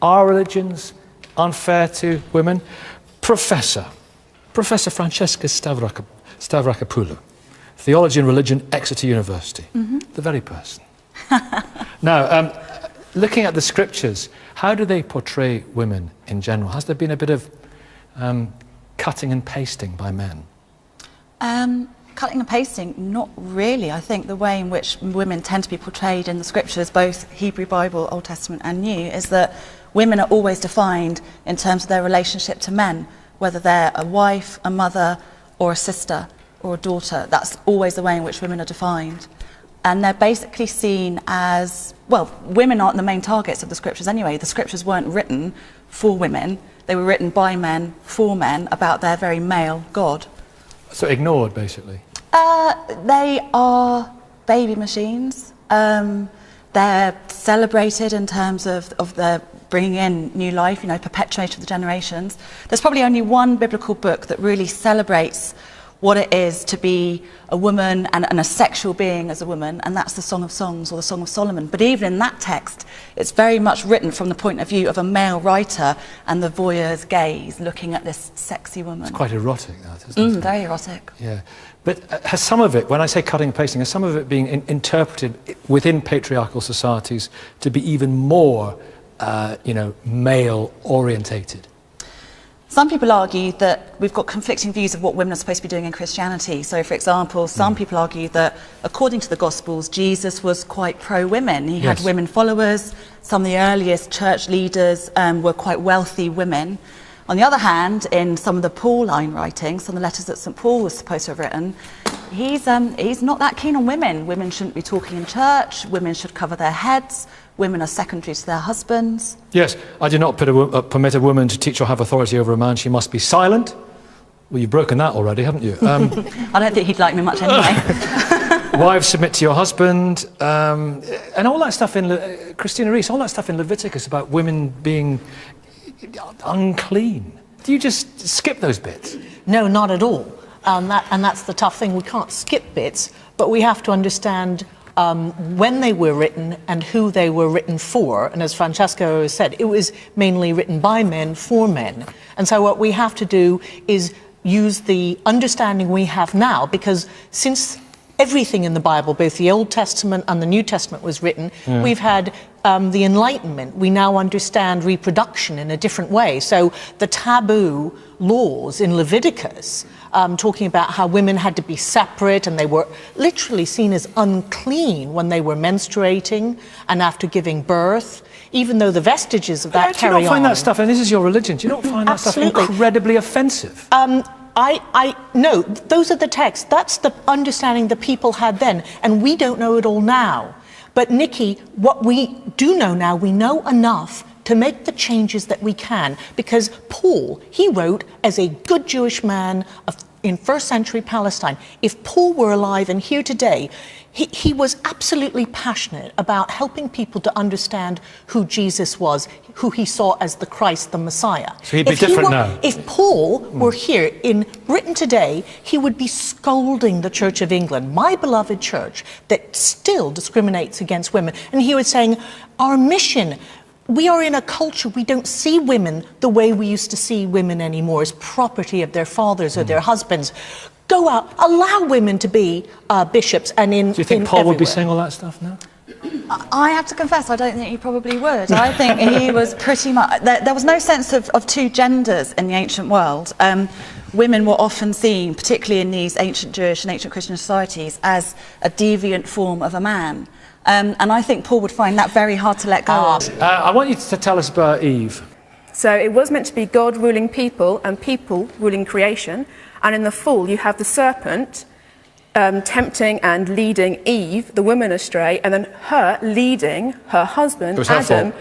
our religions unfair to women? Professor Francesca Stavrakopoulou, Theology and Religion, Exeter University. The very person. Now, looking at the scriptures, how do they portray women in general? Has there been a bit of cutting and pasting by men? Cutting and pasting, not really. I think the way in which women tend to be portrayed in the scriptures, both Hebrew Bible, Old Testament and New, is that women are always defined in terms of their relationship to men, whether they're a wife, a mother, or a sister, or a daughter. That's always the way in which women are defined. And they're basically seen as, well, women aren't the main targets of the scriptures anyway. The scriptures weren't written for women. They were written by men, for men, about their very male God. So ignored, basically? They are baby machines. They're celebrated in terms of their bringing in new life, you know, perpetuation of the generations. There's probably only one biblical book that really celebrates what it is to be a woman and a sexual being as a woman, and that's the Song of Songs or the Song of Solomon. But even in that text, it's very much written from the point of view of a male writer and the voyeur's gaze looking at this sexy woman. It's quite erotic, that, isn't it? Very erotic. Yeah. But has some of it, when I say cutting and pasting, has some of it being interpreted within patriarchal societies to be even more, you know, male-orientated? Some people argue that we've got conflicting views of what women are supposed to be doing in Christianity. So, for example, some people argue that, according to the Gospels, Jesus was quite pro-women. He had women followers. Some of the earliest church leaders were quite wealthy women. On the other hand, in some of the Pauline writings, some of the letters that St. Paul was supposed to have written, he's not that keen on women. Women shouldn't be talking in church. Women should cover their heads. Women are secondary to their husbands. Yes, I do not permit a woman to teach or have authority over a man. She must be silent. Well, you've broken that already, haven't you? I don't think he'd like me much anyway. Wives, submit to your husband. And all that stuff in Christina Rees, all that stuff in Leviticus about women being unclean. Do you just skip those bits? No, not at all. And that's the tough thing. We can't skip bits, but we have to understand when they were written and who they were written for. And as Francesco said, it was mainly written by men for men. And so what we have to do is use the understanding we have now, because since everything in the Bible, both the Old Testament and the New Testament, was written, we've had the Enlightenment. We now understand reproduction in a different way. So the taboo laws in Leviticus, talking about how women had to be separate and they were literally seen as unclean when they were menstruating and after giving birth, even though the vestiges of that carry on. Do you not find that stuff, and this is your religion, do you not find that stuff incredibly offensive? No, those are the texts. That's the understanding the people had then, and we don't know it all now. But Nikki, what we do know now, we know enough to make the changes that we can, because Paul, he wrote as a good Jewish man in first century Palestine. If Paul were alive and here today, he was absolutely passionate about helping people to understand who Jesus was, who he saw as the Christ, the Messiah. So he'd be different now. If Paul were here in Britain today, he would be scolding the Church of England, my beloved church, that still discriminates against women. And he was saying, our mission, we are in a culture, we don't see women the way we used to see women anymore, as property of their fathers or their husbands. Go out, allow women to be bishops and in. Do you think Paul would be saying all that stuff now? I have to confess, I don't think he probably would. I think he was pretty much... There was no sense of two genders in the ancient world. Women were often seen, particularly in these ancient Jewish and ancient Christian societies, as a deviant form of a man. And I think Paul would find that very hard to let go of. I want you to tell us about Eve. So it was meant to be God ruling people and people ruling creation. And in the fall, you have the serpent tempting and leading Eve, the woman, astray, and then her leading her husband, Adam. It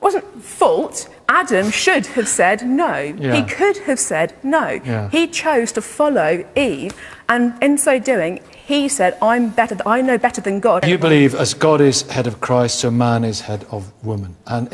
wasn't fault. Adam should have said no. Yeah. He could have said no. Yeah. He chose to follow Eve, and in so doing, he said, I'm better, I know better than God. You believe as God is head of Christ, so man is head of woman. And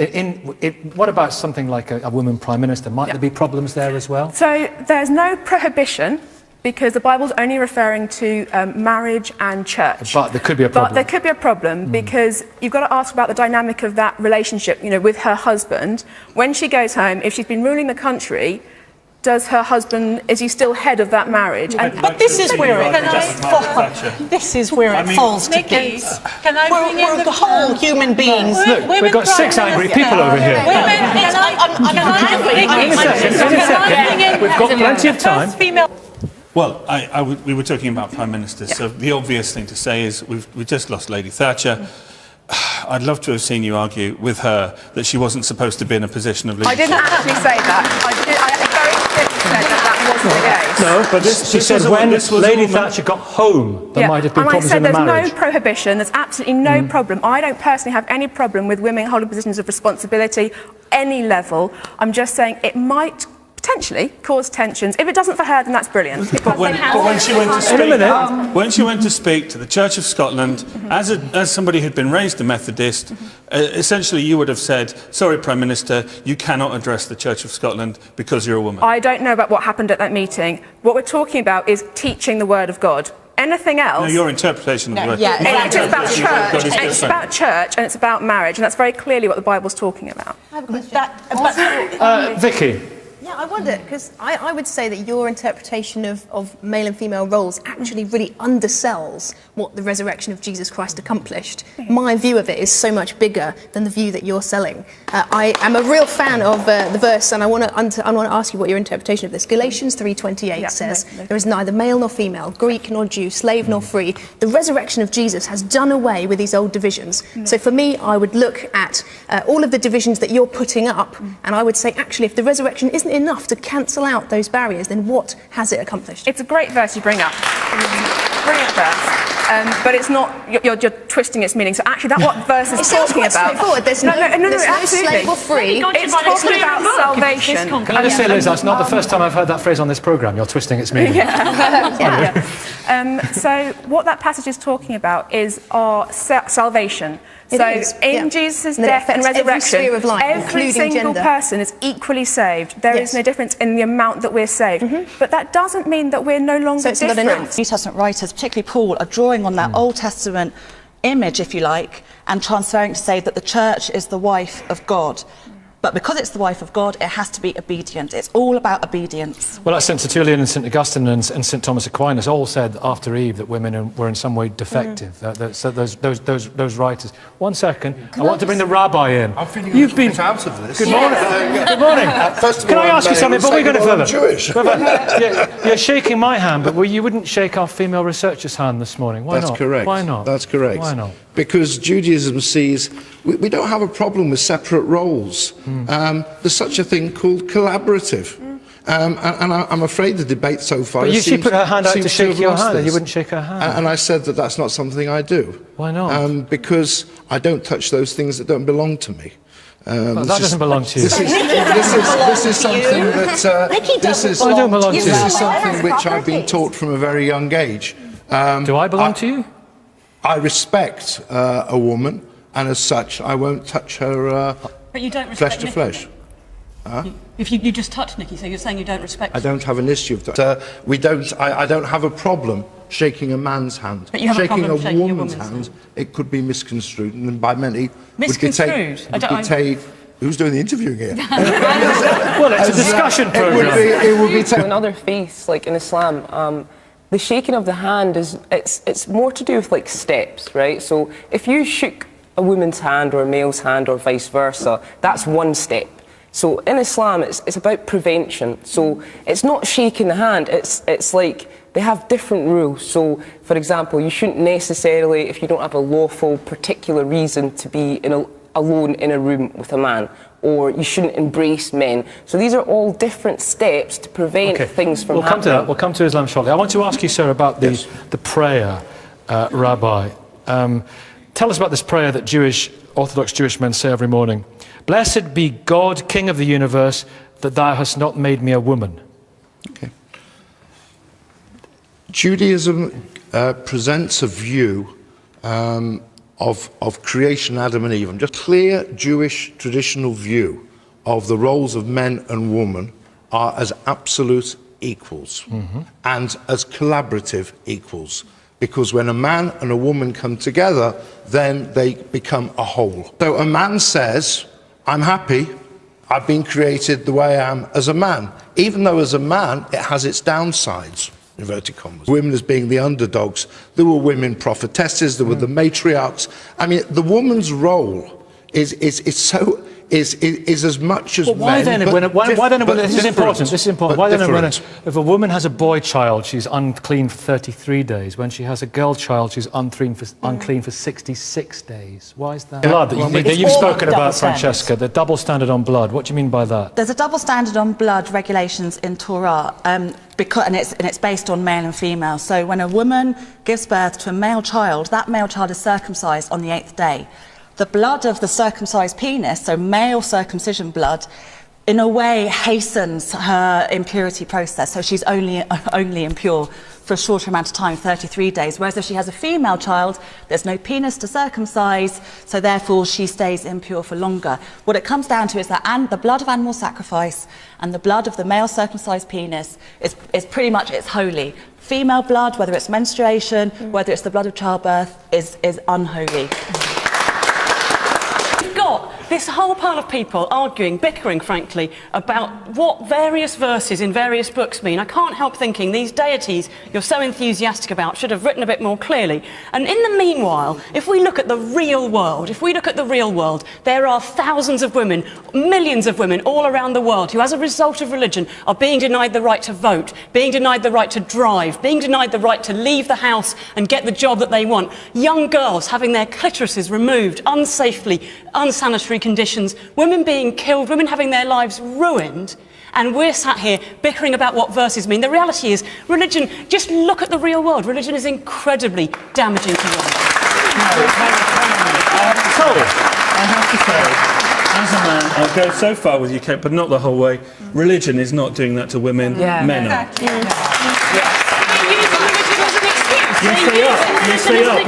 what about something like a woman prime minister? Might there be problems there as well? So there's no prohibition because the Bible's only referring to marriage and church. But there could be a problem. But there could be a problem because you've got to ask about the dynamic of that relationship, you know, with her husband. When she goes home, if she's been ruling the country, does her husband, is he still head of that marriage? And, But this is where it falls to Nikki, bits. can I bring in We're the whole human beings. Look, we've got 6 angry people over here. We've got plenty of time. Well, we were talking about Prime Ministers, so the obvious thing to say is we've just lost Lady Thatcher. I'd love to have seen you argue with her that she wasn't supposed to be in a position of leadership. I didn't actually say that. I very clearly said that wasn't the case. No, but she said when Lady Thatcher got home, there might have been problems in the marriage. And I said there's no prohibition, there's absolutely no problem. I don't personally have any problem with women holding positions of responsibility, any level. I'm just saying it might potentially cause tensions. If it doesn't for her, then that's brilliant. But when she went to speak to the Church of Scotland, as somebody who'd been raised a Methodist, essentially you would have said, sorry, Prime Minister, you cannot address the Church of Scotland because you're a woman. I don't know about what happened at that meeting. What we're talking about is teaching the Word of God. Anything else? No, your interpretation of the Word. Yeah, It's about church. It's about church and it's about marriage, and that's very clearly what the Bible's talking about. Vicky. Yeah, I wonder, because I would say that your interpretation of male and female roles actually really undersells what the resurrection of Jesus Christ accomplished. My view of it is so much bigger than the view that you're selling. I am a real fan of the verse, and I want to ask you what your interpretation of this. Galatians 3:28 says, there is neither male nor female, Greek nor Jew, slave nor free. The resurrection of Jesus has done away with these old divisions. So for me, I would look at all of the divisions that you're putting up, and I would say, actually, if the resurrection isn't enough to cancel out those barriers, then what has it accomplished? It's a great verse you bring up. Brilliant verse. But it's not, you're twisting its meaning. So actually, that's what verse is talking about. Straightforward. There's no slave or free. It's talking about salvation. Can I just say, Liz, that's not the first time I've heard that phrase on this programme. You're twisting its meaning. So what that passage is talking about is our salvation. In Jesus' death and resurrection, every single person is equally saved. There is no difference in the amount that we're saved. But that doesn't mean that we're no longer different. New Testament writers, particularly Paul, are drawing on that Old Testament image, if you like, and transferring to say that the church is the wife of God. But because it's the wife of God, it has to be obedient. It's all about obedience. Well, St. Tertullian and St. Augustine and St. Thomas Aquinas all said after Eve that women were in some way defective. So those writers. 1 second. I want to bring the rabbi in. I'm feeling You've been out of this. Good morning. Good morning. First of all, Can I ask you something? But we're going to further. Jewish. You're shaking my hand, but you wouldn't shake our female researcher's hand this morning. Why not? That's correct. Why not? That's correct. Why not? Because Judaism sees we don't have a problem with separate roles. There's such a thing called collaborative. And I'm afraid the debate so far. But she put her hand out to shake your hand, and you wouldn't shake her hand. And I said that that's not something I do. Why not? Because I don't touch those things that don't belong to me. Well, that doesn't belong to you. This is something that this is something which I've been taught from a very young age. Do I belong to you? I respect a woman, and as such, I won't touch her but you don't respect flesh to flesh. If you just touched Nikki, so you're saying you don't respect. I don't have an issue with that. I don't have a problem shaking a man's hand. But you have shaking a problem a woman's hand, it could be misconstrued, and by many misconstrued. Who's doing the interviewing here? Well, it's a discussion program. It would be another faith, like in Islam. The shaking of the hand it's more to do with like steps, right? So if you shook a woman's hand or a male's hand or vice versa, that's one step. So in Islam, it's about prevention. So it's not shaking the hand. It's like they have different rules. So for example, you shouldn't necessarily, if you don't have a lawful particular reason to be alone in a room with a man, or you shouldn't embrace men. So these are all different steps to prevent things from happening. We'll come to Islam shortly. I want to ask you, sir, about the prayer, Rabbi. Tell us about this prayer that Orthodox Jewish men say every morning. Blessed be God, King of the universe, that thou hast not made me a woman. Okay. Judaism presents a view of creation, Adam and Eve. Just clear Jewish traditional view of the roles of men and women are as absolute equals and as collaborative equals. Because when a man and a woman come together, then they become a whole. So a man says, I'm happy, I've been created the way I am as a man. Even though as a man, it has its downsides, inverted commas. Women as being the underdogs. There were women prophetesses, there were the matriarchs. I mean, the woman's role is as much as why men, then? Why then? but This is important. This is important. Why then? Different. If a woman has a boy child, she's unclean for 33 days. When she has a girl child, she's unclean for 66 days. Why is that? Blood. That you've spoken about, Francesca. The double standard on blood. What do you mean by that? There's a double standard on blood regulations in Torah, and it's based on male and female. So when a woman gives birth to a male child, that male child is circumcised on the 8th day. The blood of the circumcised penis, so male circumcision blood, in a way hastens her impurity process. So she's only impure for a shorter amount of time, 33 days. Whereas if she has a female child, there's no penis to circumcise, so therefore she stays impure for longer. What it comes down to is that the blood of animal sacrifice and the blood of the male circumcised penis is pretty much, it's holy. Female blood, whether it's menstruation, whether it's the blood of childbirth, is unholy. This whole pile of people arguing, bickering, frankly, about what various verses in various books mean. I can't help thinking these deities you're so enthusiastic about should have written a bit more clearly. And in the meanwhile, if we look at the real world, there are thousands of women, millions of women all around the world who, as a result of religion, are being denied the right to vote, being denied the right to drive, being denied the right to leave the house and get the job that they want. Young girls having their clitorises removed unsafely, unsanitary conditions, women being killed, women having their lives ruined, and we're sat here bickering about what verses mean. The reality is, religion, just look at the real world, religion is incredibly damaging to women. So, I have to say, as a man, I'll go so far with you, Kate, but not the whole way. Religion is not doing that to women, men are. Yes, they are. Yes, they are.